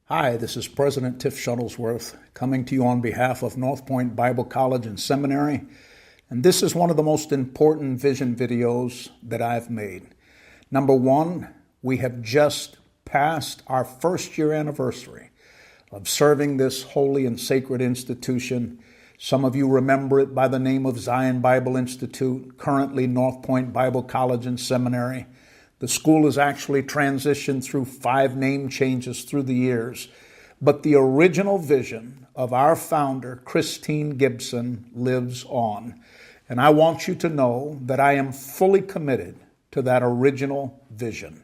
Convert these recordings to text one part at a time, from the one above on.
Hi, this is President Tiff Shuttlesworth coming to you on behalf of North Point Bible College and Seminary, and this is one of the most important vision videos that I've made. Number one, we have just passed our first year anniversary of serving this holy and sacred institution. Some of you remember it by the name of Zion Bible Institute, currently North Point Bible College and Seminary. The school has actually transitioned through 5 name changes through the years, but the original vision of our founder, Christine Gibson, lives on. And I want you to know that I am fully committed to that original vision.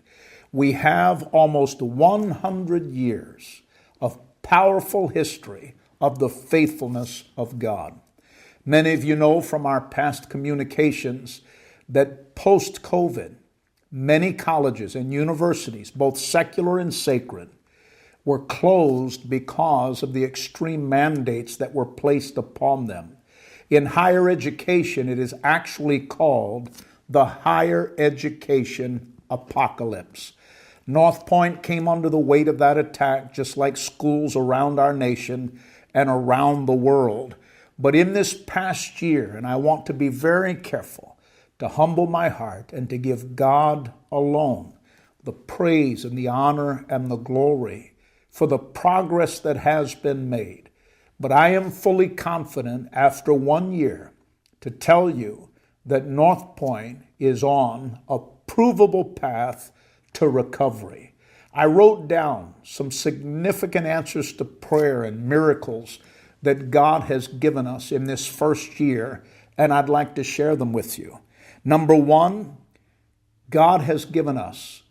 We have almost 100 years of powerful history of the faithfulness of God. Many of you know from our past communications that post-COVID, many colleges and universities, both secular and sacred, were closed because of the extreme mandates that were placed upon them. In higher education, it is actually called the higher education apocalypse. North Point came under the weight of that attack, just like schools around our nation and around the world. But in this past year, and I want to be very careful to humble my heart and to give God alone the praise and the honor and the glory for the progress that has been made. But I am fully confident after 1 year to tell you that North Point is on a provable path to recovery. I wrote down some significant answers to prayer and miracles that God has given us in this first year, and I'd like to share them with you. Number one, God has given us,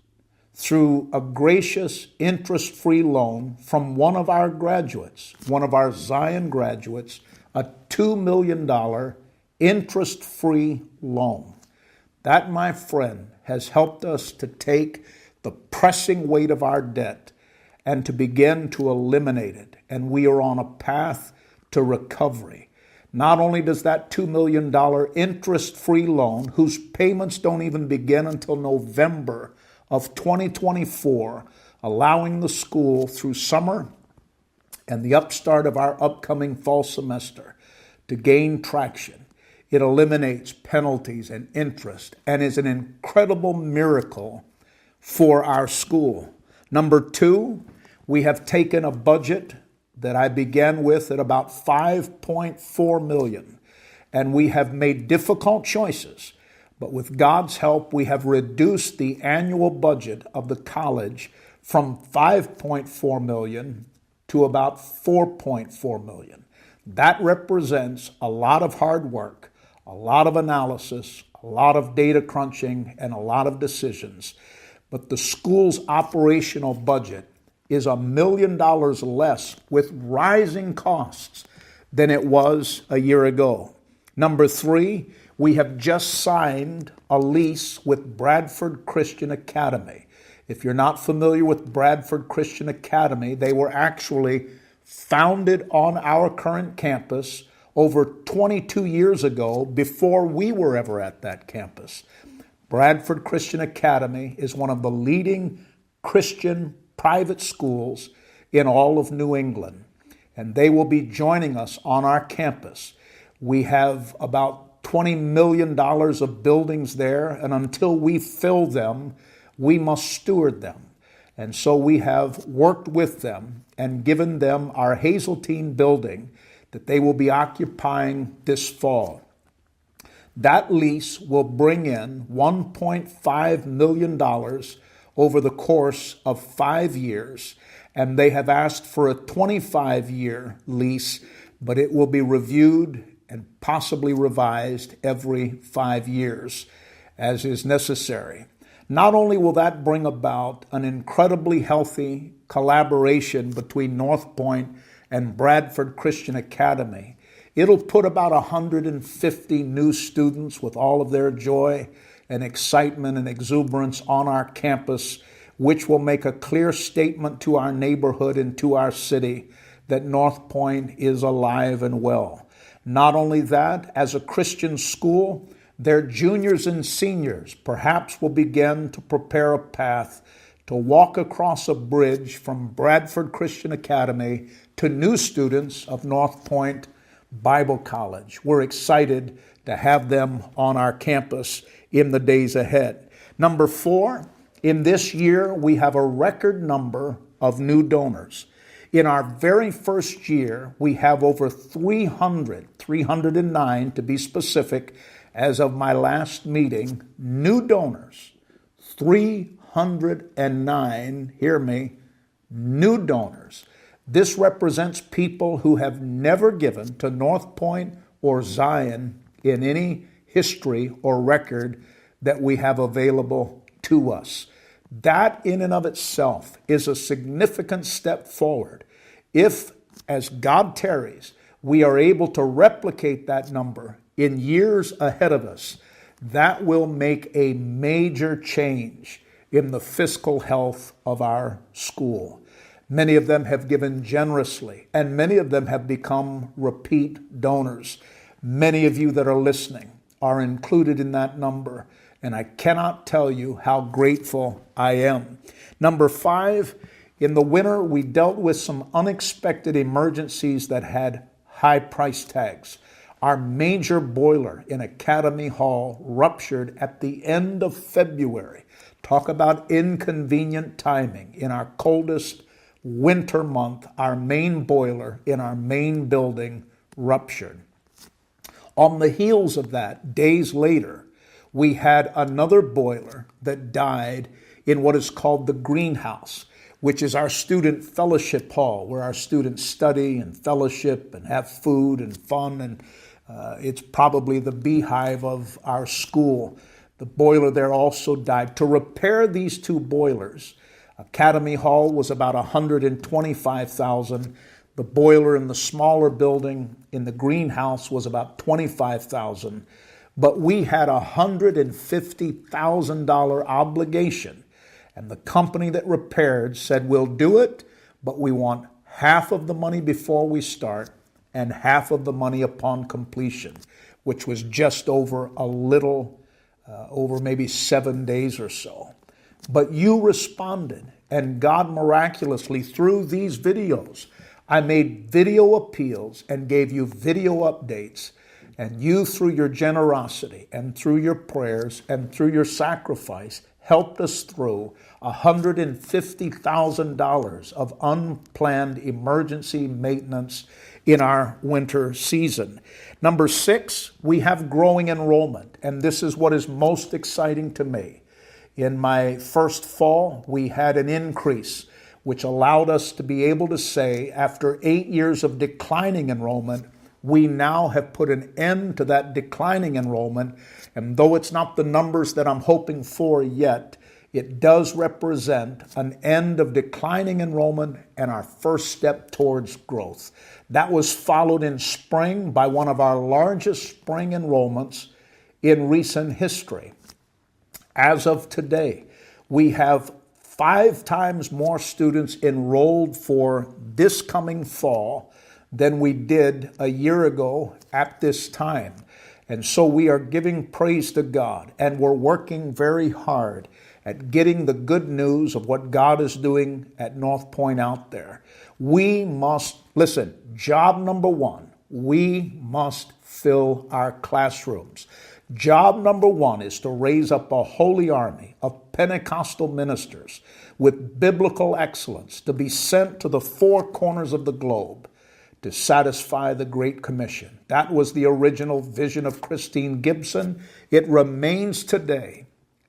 through a gracious interest-free loan from one of our graduates, one of our Zion graduates, a $2 million interest-free loan. That, my friend, has helped us to take the pressing weight of our debt and to begin to eliminate it. And we are on a path to recovery. Not only does that $2 million interest-free loan, whose payments don't even begin until November of 2024, allowing the school through summer and the upstart of our upcoming fall semester to gain traction. It eliminates penalties and interest and is an incredible miracle for our school. Number two, we have taken a budget that I began with at about $5.4 million. And we have made difficult choices, but with God's help, we have reduced the annual budget of the college from $5.4 million to about $4.4 million. That represents a lot of hard work, a lot of analysis, a lot of data crunching, and a lot of decisions. But the school's operational budget is $1 million less with rising costs than it was a year ago. Number three, we have just signed a lease with Bradford Christian Academy. If you're not familiar with Bradford Christian Academy, they were actually founded on our current campus over 22 years ago, before we were ever at that campus. Bradford Christian Academy is one of the leading Christian private schools in all of New England, and they will be joining us on our campus. We have about $20 million of buildings there, and until we fill them, we must steward them. And so we have worked with them and given them our Hazeltine building that they will be occupying this fall. That lease will bring in $1.5 million over the course of 5 years, and they have asked for a 25-year lease, but it will be reviewed and possibly revised every 5 years as is necessary. Not only will that bring about an incredibly healthy collaboration between North Point and Bradford Christian Academy, it'll put about 150 new students with all of their joy and excitement and exuberance on our campus, which will make a clear statement to our neighborhood and to our city that North Point is alive and well. Not only that, as a Christian school, their juniors and seniors perhaps will begin to prepare a path to walk across a bridge from Bradford Christian Academy to new students of North Point Bible College. We're excited to have them on our campus in the days ahead. Number 4, in this year, we have a record number of new donors. In our very first year, we have over 309 to be specific, as of my last meeting, new donors. 309, hear me, new donors. This represents people who have never given to North Point or Zion in any history or record that we have available to us. That in and of itself is a significant step forward. If, as God tarries, we are able to replicate that number in years ahead of us, that will make a major change in the fiscal health of our school. Many of them have given generously, and many of them have become repeat donors. Many of you that are listening are included in that number, and I cannot tell you how grateful I am. Number 5, in the winter, we dealt with some unexpected emergencies that had high price tags. Our major boiler in Academy Hall ruptured at the end of February. Talk about inconvenient timing. In our coldest winter month, our main boiler in our main building ruptured. On the heels of that, days later, we had another boiler that died in what is called the greenhouse, which is our student fellowship hall, where our students study and fellowship and have food and fun, and it's probably the beehive of our school. The boiler there also died. To repair these two boilers, Academy Hall was about $125,000. The boiler in the smaller building in the greenhouse was about $25,000. But we had a $150,000 obligation. And the company that repaired said, we'll do it, but we want half of the money before we start and half of the money upon completion, which was just over maybe 7 days or so. But you responded, and God miraculously, through these videos, I made video appeals and gave you video updates, and you, through your generosity and through your prayers and through your sacrifice, helped us through $150,000 of unplanned emergency maintenance in our winter season. Number 6, we have growing enrollment, and this is what is most exciting to me. In my first fall, we had an increase, which allowed us to be able to say, after 8 years of declining enrollment, we now have put an end to that declining enrollment. And though it's not the numbers that I'm hoping for yet, it does represent an end of declining enrollment and our first step towards growth. That was followed in spring by one of our largest spring enrollments in recent history. As of today, we have 5 times more students enrolled for this coming fall than we did a year ago at this time. And so we are giving praise to God, and we're working very hard at getting the good news of what God is doing at North Point out there. We must, listen, job number 1, we must fill our classrooms. Job number 1 is to raise up a holy army of Pentecostal ministers with biblical excellence to be sent to the 4 corners of the globe to satisfy the Great Commission. That was the original vision of Christine Gibson. It remains today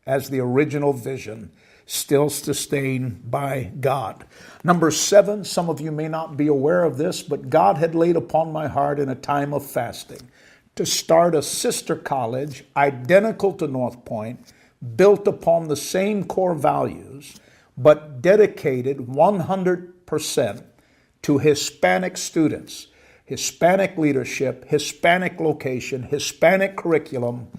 as the original vision, still sustained by God. Number 7, some of you may not be aware of this, but God had laid upon my heart in a time of fasting to start a sister college identical to North Point, built upon the same core values, but dedicated 100% to Hispanic students, Hispanic leadership, Hispanic location, Hispanic curriculum,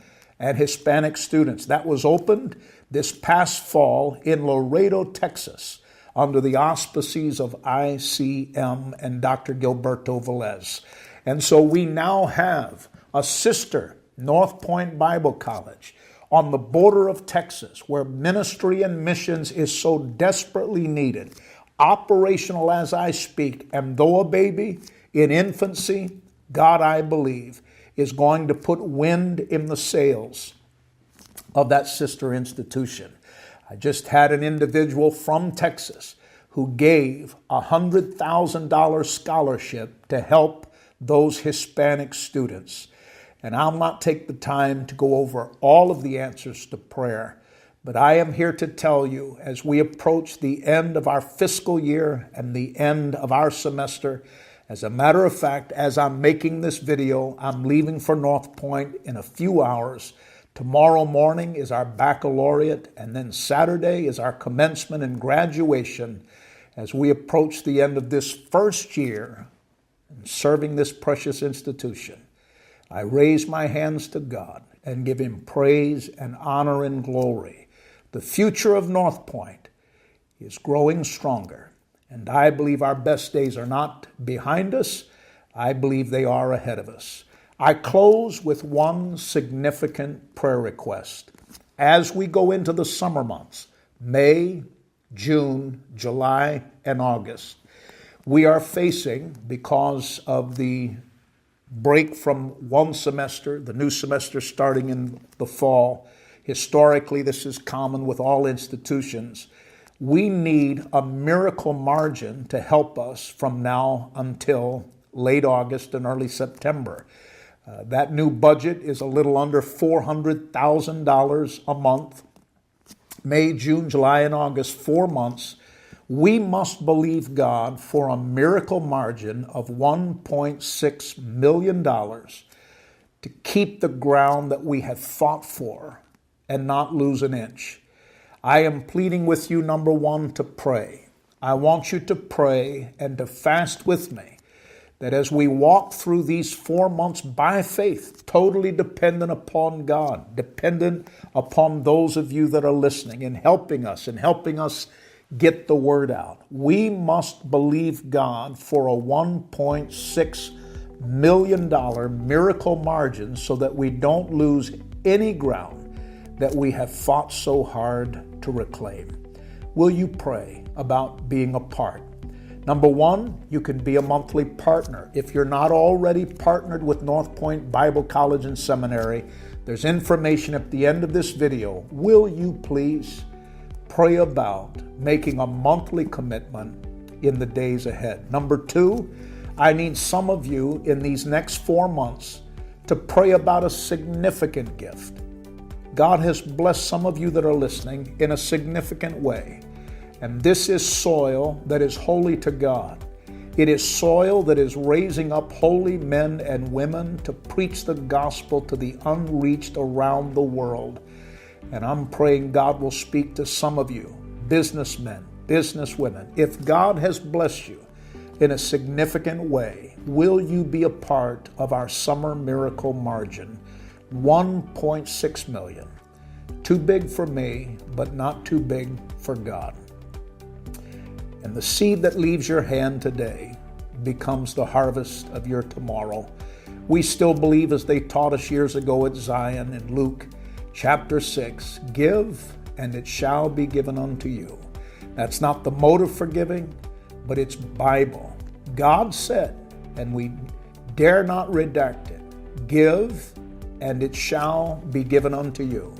and Hispanic students. That was opened this past fall in Laredo, Texas, under the auspices of ICM and Dr. Gilberto Velez. And so we now have a sister North Point Bible College on the border of Texas, where ministry and missions is so desperately needed, operational as I speak, and though a baby in infancy, God, I believe, is going to put wind in the sails of that sister institution. I just had an individual from Texas who gave a $100,000 scholarship to help those Hispanic students. And I'll not take the time to go over all of the answers to prayer, but I am here to tell you, as we approach the end of our fiscal year and the end of our semester, as a matter of fact, as I'm making this video, I'm leaving for North Point in a few hours. Tomorrow morning is our baccalaureate, and then Saturday is our commencement and graduation. As we approach the end of this first year in serving this precious institution, I raise my hands to God and give Him praise and honor and glory. The future of North Point is growing stronger, and I believe our best days are not behind us. I believe they are ahead of us. I close with one significant prayer request. As we go into the summer months, May, June, July, and August, we are facing, because of the break from one semester, the new semester starting in the fall. Historically, this is common with all institutions. We need a miracle margin to help us from now until late August and early September. That new budget is a little under $400,000 a month. May, June, July, and August, 4 months. We must believe God for a miracle margin of $1.6 million to keep the ground that we have fought for and not lose an inch. I am pleading with you, number one, to pray. I want you to pray and to fast with me, that as we walk through these 4 months by faith, totally dependent upon God, dependent upon those of you that are listening and helping us get the word out. We must believe God for a $1.6 million miracle margin so that we don't lose any ground that we have fought so hard to reclaim. Will you pray about being a part? Number one, you can be a monthly partner. If you're not already partnered with North Point Bible College and Seminary, there's information at the end of this video. Will you please pray about making a monthly commitment in the days ahead? Number two, I need some of you in these next 4 months to pray about a significant gift. God has blessed some of you that are listening in a significant way. And this is soil that is holy to God. It is soil that is raising up holy men and women to preach the gospel to the unreached around the world. And I'm praying God will speak to some of you, businessmen, businesswomen. If God has blessed you in a significant way, will you be a part of our summer miracle margin? $1.6 million. Too big for me, but not too big for God. And the seed that leaves your hand today becomes the harvest of your tomorrow. We still believe, as they taught us years ago at Zion in Luke chapter 6, give and it shall be given unto you. That's not the motive for giving, but it's Bible. God said, and we dare not redact it, give and it shall be given unto you.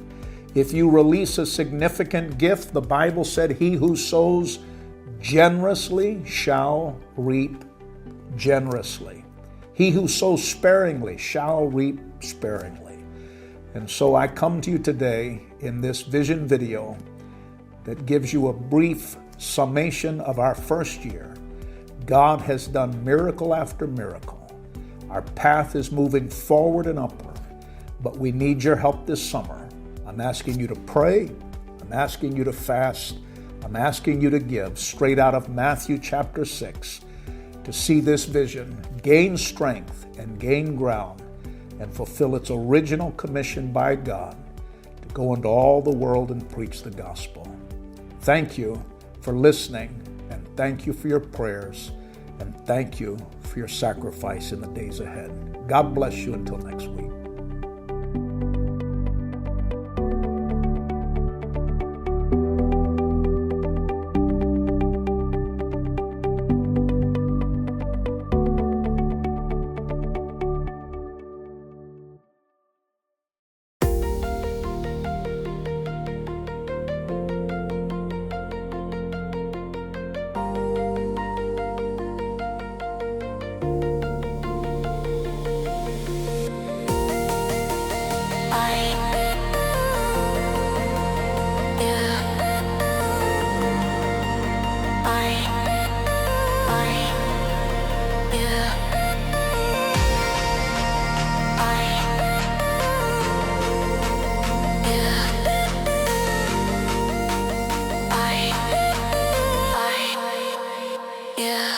If you release a significant gift, the Bible said, he who sows generously shall reap generously. He who sows sparingly shall reap sparingly. And so I come to you today in this vision video that gives you a brief summation of our first year. God has done miracle after miracle. Our path is moving forward and upward, but we need your help this summer. I'm asking you to pray. I'm asking you to fast. I'm asking you to give straight out of Matthew chapter 6 to see this vision gain strength and gain ground and fulfill its original commission by God to go into all the world and preach the gospel. Thank you for listening, and thank you for your prayers, and thank you for your sacrifice in the days ahead. God bless you until next week.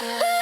Yeah.